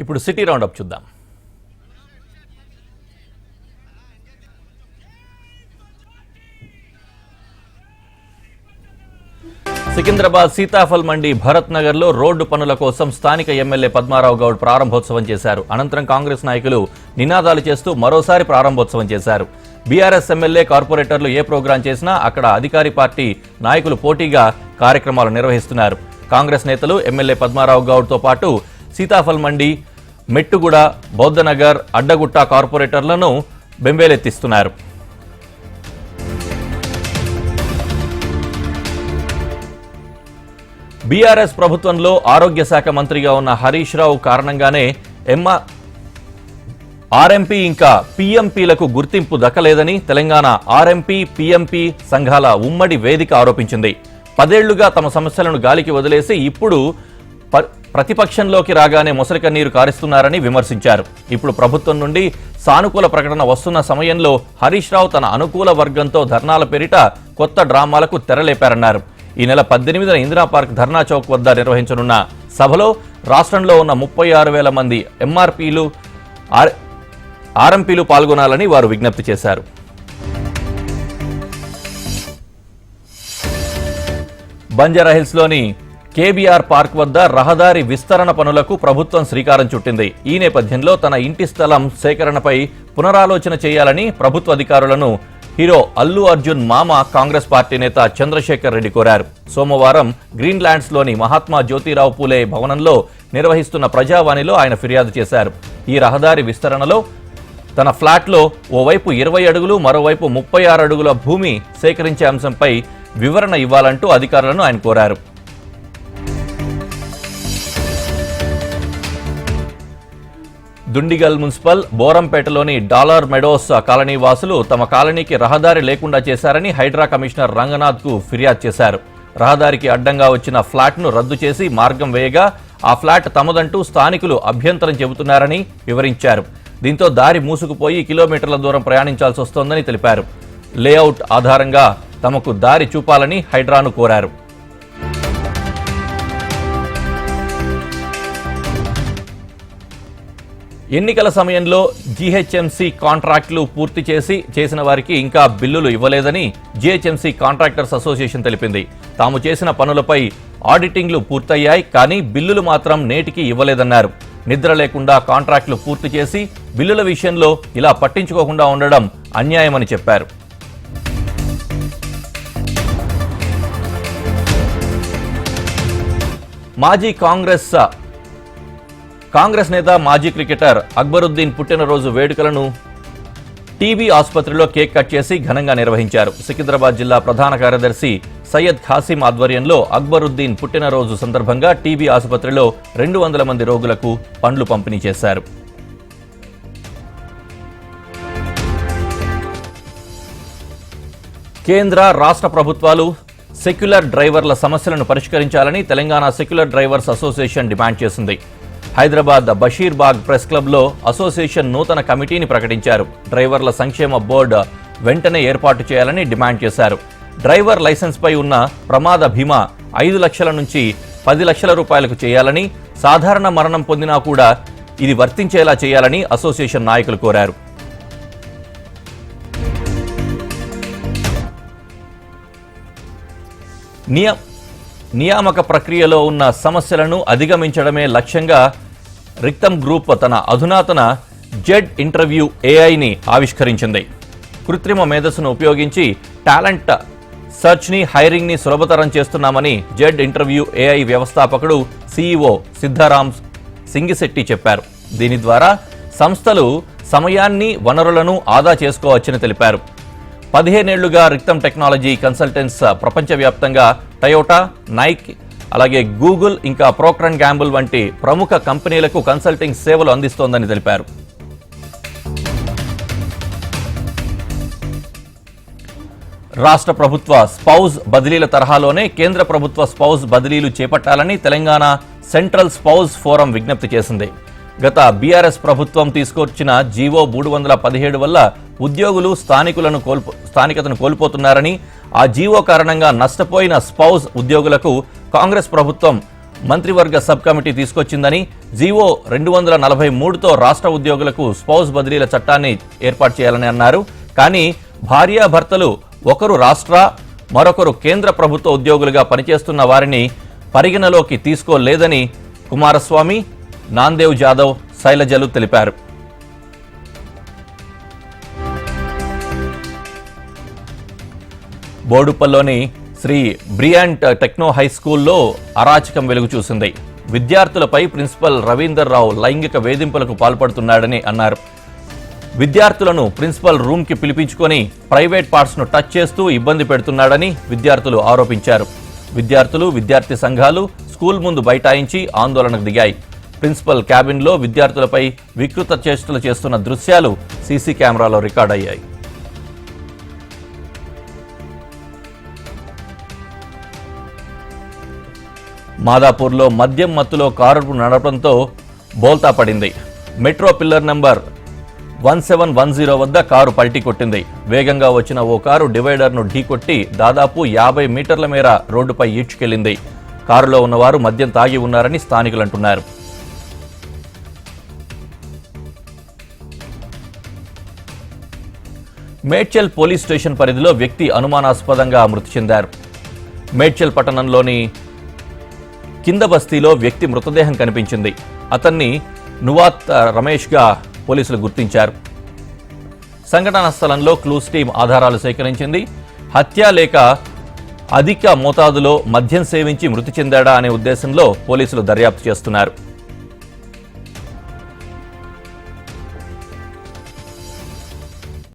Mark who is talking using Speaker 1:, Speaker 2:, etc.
Speaker 1: ఇప్పుడు city round up చూద్దాం. సికింద్రాబాద్ సీతాఫల్ మండి భరత్ నగర్ లో రోడ్డు పనుల కోసం స్థానిక ఎమ్మెల్యే పద్మారావు గౌడ్ ప్రారంభోత్సవం చేశారు. అనంతరం కాంగ్రెస్ నాయకులు నినాదాలు చేస్తూ మరోసారి ప్రారంభోత్సవం చేశారు. బీఆర్ఎస్ ఎమ్మెల్యే కార్పొరేటర్లు ఏ ప్రోగ్రాం చేసినా అక్కడ అధికారి పార్టీ నాయకులు పోటీగా కార్యక్రమాలు నిర్వహిస్తున్నారు. కాంగ్రెస్ నేతలు ఎమ్మెల్యే పద్మారావు గౌడ్ తో పాటు సీతాఫల్ మండి, మెట్టుగూడ, బౌద్ధనగర్, అడ్డగుట్ట కార్పొరేటర్లను బెంబేలెత్తిస్తున్నారు. బీఆర్ఎస్ ప్రభుత్వంలో ఆరోగ్య శాఖ మంత్రిగా ఉన్న హరీష్ రావు కారణంగానే ఆర్ఎంపీ ఇంకా పీఎంపీలకు గుర్తింపు దక్కలేదని తెలంగాణ ఆర్ఎంపీ, పీఎంపీ సంఘాల ఉమ్మడి వేదిక ఆరోపించింది. 10 ఏళ్లుగా తమ సమస్యలను గాలికి వదిలేసి ఇప్పుడు ప్రతిపక్షంలోకి రాగానే మొసలికన్నీరు కారిస్తున్నారని విమర్శించారు. ఇప్పుడు ప్రభుత్వం నుండి సానుకూల ప్రకటన వస్తున్న సమయంలో హరీష్ రావు తన అనుకూల వర్గంతో ధర్నాల పేరిట కొత్త డ్రామాలకు తెరలేపారన్నారు. ఈ నెల 18న ఇందిరా పార్క్ ధర్నా చౌక్ వద్ద నిర్వహించనున్న సభలో రాష్ట్రంలో ఉన్న 36,000 మంది ఎంఆర్పీలు, ఆర్ఎంపీలు పాల్గొనాలని వారు విజ్ఞప్తి చేశారు. బంజారాహిల్స్లోని కేబీఆర్ పార్క్ వద్ద రహదారి విస్తరణ పనులకు ప్రభుత్వం శ్రీకారం చుట్టింది. ఈ నేపథ్యంలో తన ఇంటి స్థలం సేకరణపై పునరాలోచన చేయాలని ప్రభుత్వ అధికారులను హీరో అల్లు అర్జున్ మామ కాంగ్రెస్ పార్టీ నేత చంద్రశేఖర్ రెడ్డి కోరారు. సోమవారం గ్రీన్ ల్యాండ్స్ లోని మహాత్మా జ్యోతిరావు పూలే భవనంలో నిర్వహిస్తున్న ప్రజావాణిలో ఆయన ఫిర్యాదు చేశారు. ఈ రహదారి విస్తరణలో తన ఫ్లాట్లో ఓవైపు 20 అడుగులు, మరోవైపు 36 అడుగుల భూమి సేకరించే అంశంపై వివరణ ఇవ్వాలంటూ అధికారులను ఆయన కోరారు. దుండిగల్ మున్సిపల్ బోరంపేటలోని డాలర్ మెడోస్ కాలనీ వాసులు తమ కాలనీకి రహదారి లేకుండా చేశారని హైడ్రా కమిషనర్ రంగనాథ్ కు ఫిర్యాదు చేశారు. రహదారికి అడ్డంగా వచ్చిన ఫ్లాట్ను రద్దు చేసి మార్గం వేయగా ఆ ఫ్లాట్ తమదంటూ స్థానికులు అభ్యంతరం చెబుతున్నారని వివరించారు. దీంతో దారి మూసుకుపోయి కిలోమీటర్ల దూరం ప్రయాణించాల్సి వస్తోందని తెలిపారు. లేఅవుట్ ఆధారంగా తమకు దారి చూపాలని హైడ్రాను కోరారు. ఎన్నికల సమయంలో జీహెచ్ఎంసీ కాంట్రాక్టులు పూర్తి చేసిన వారికి ఇంకా బిల్లులు ఇవ్వలేదని జీహెచ్ఎంసీ కాంట్రాక్టర్స్ అసోసియేషన్ తెలిపింది. తాము చేసిన పనులపై ఆడిటింగ్లు పూర్తయ్యాయి, కానీ బిల్లులు మాత్రం నేటికి ఇవ్వలేదన్నారు. నిద్ర లేకుండా కాంట్రాక్టులు పూర్తి చేసి బిల్లుల విషయంలో ఇలా పట్టించుకోకుండా ఉండడం అన్యాయమని చెప్పారు. మాజీ కాంగ్రెస్ నేత, మాజీ క్రికెటర్ అక్బరుద్దీన్ పుట్టినరోజు వేడుకలను టీబీ ఆసుపత్రిలో కేక్ కట్ చేసి ఘనంగా నిర్వహించారు. సికింద్రాబాద్ జిల్లా ప్రధాన కార్యదర్శి సయ్యద్ ఖాసిం ఆధ్వర్యంలో అక్బరుద్దీన్ పుట్టినరోజు సందర్భంగా టీబీ ఆసుపత్రిలో 200 మంది రోగులకు పండ్లు పంపిణీ చేశారు. కేంద్ర, రాష్ట్ర ప్రభుత్వాలు సెక్యులర్ డ్రైవర్ల సమస్యలను పరిష్కరించాలని Telangana secular drivers association demand చేసింది. హైదరాబాద్ బషీర్బాగ్ ప్రెస్ క్లబ్లో అసోసియేషన్ నూతన కమిటీని ప్రకటించారు. డ్రైవర్ల సంక్షేమ బోర్డు వెంటనే ఏర్పాటు చేయాలని డిమాండ్ చేశారు. డ్రైవర్ లైసెన్స్ పై ఉన్న ప్రమాద బీమా 5 లక్షల నుంచి 10 లక్షల రూపాయలకు చేయాలని, సాధారణ మరణం పొందినా కూడా ఇది వర్తించేలా చేయాలని అసోసియేషన్ నాయకులు కోరారు. నియామక ప్రక్రియలో ఉన్న సమస్యలను అధిగమించడమే లక్ష్యంగా రిక్తం గ్రూప్ తన అధునాతన జెడ్ ఇంటర్వ్యూ ఏఐని ఆవిష్కరించింది. కృత్రిమ మేధస్సును ఉపయోగించి టాలెంట్ సెర్చ్ని, హైరింగ్ని సులభతరం చేస్తున్నామని జెడ్ ఇంటర్వ్యూ ఏఐ వ్యవస్థాపకుడు సీఈఓ సిద్ధారాం సింగిశెట్టి చెప్పారు. దీని ద్వారా సంస్థలు సమయాన్ని, వనరులను ఆదా చేసుకోవచ్చని తెలిపారు. 15 ఏళ్లుగా రిక్తం టెక్నాలజీ కన్సల్టెన్స్ ప్రపంచవ్యాప్తంగా టయోటా, నైక్, అలాగే గూగుల్, ఇంకా ప్రోక్టర్ అండ్ గ్యాంబుల్ వంటి ప్రముఖ కంపెనీలకు కన్సల్టింగ్ సేవలు అందిస్తోందని తెలిపారు. రాష్ట్ర ప్రభుత్వ స్పౌజ్ బదిలీల తరహాలోనే కేంద్ర ప్రభుత్వ స్పౌజ్ బదిలీలు చేపట్టాలని తెలంగాణ సెంట్రల్ స్పౌజ్ ఫోరం విజ్ఞప్తి చేసింది. గత బీఆర్ఎస్ ప్రభుత్వం తీసుకొచ్చిన జీవో 317 వల్ల ఉద్యోగులు స్థానికతను కోల్పోతున్నారని, ఆ జీవో కారణంగా నష్టపోయిన స్పౌజ్ ఉద్యోగులకు కాంగ్రెస్ ప్రభుత్వం మంత్రివర్గ సబ్ కమిటీ తీసుకొచ్చిందని, జీవో 243తో రాష్ట్ర ఉద్యోగులకు స్పౌస్ బదిలీల చట్టాన్ని ఏర్పాటు చేయాలని అన్నారు. కానీ భార్యాభర్తలు ఒకరు రాష్ట్ర, మరొకరు కేంద్ర ప్రభుత్వ ఉద్యోగులుగా పనిచేస్తున్న వారిని పరిగణలోకి తీసుకోలేదని కుమారస్వామి, నాందేవ్ జాదవ్, శైలజలు తెలిపారు. బోడుప్పల్లోని శ్రీ బ్రియాంట్ టెక్నో హై స్కూల్లో అరాచకం వెలుగు చూసింది. విద్యార్థులపై ప్రిన్సిపల్ రవీందర్ రావు లైంగిక వేధింపులకు పాల్పడుతున్నాడని అన్నారు. విద్యార్థులను ప్రిన్సిపల్ రూమ్కి పిలిపించుకొని ప్రైవేట్ పార్ట్స్ను టచ్ చేస్తూ ఇబ్బంది పెడుతున్నాడని విద్యార్థులు ఆరోపించారు. విద్యార్థులు, విద్యార్థి సంఘాలు స్కూల్ ముందు బైఠాయించి ఆందోళనకు దిగాయి. ప్రిన్సిపల్ క్యాబిన్లో విద్యార్థులపై వికృత చేష్టలు చేస్తున్న దృశ్యాలు సీసీ కెమెరాలో రికార్డయ్యాయి. మాదాపూర్లో మద్యం మత్తులో కారు నడపడంతో బోల్తా పడింది. మెట్రో పిల్లర్ నంబర్ 1710 వద్ద కారు పల్టీ కొట్టింది. వేగంగా వచ్చిన ఓ కారు డివైడర్ను ఢీకొట్టి దాదాపు 50 మీటర్ల మేర రోడ్డుపై ఈడ్చుకెళ్లింది. కారులో ఉన్నవారు మద్యం తాగి ఉన్నారని స్థానికులు అంటున్నారు. మేడ్చల్ పోలీస్ స్టేషన్ పరిధిలో వ్యక్తి అనుమానాస్పదంగా మృతి చెందారు. మేడ్చల్ పట్టణంలోని కింద బస్తీలో వ్యక్తి మృతదేహం కనిపించింది. అతన్ని నువాత్ రమేష్గా పోలీసులు గుర్తించారు. సంఘటనా స్థలంలో క్లూస్ టీం ఆధారాలు సేకరించింది. హత్య లేక అధిక మోతాదులో మద్యం సేవించి మృతి చెందాడా అనే ఉద్దేశంలో పోలీసులు దర్యాప్తు చేస్తున్నారు.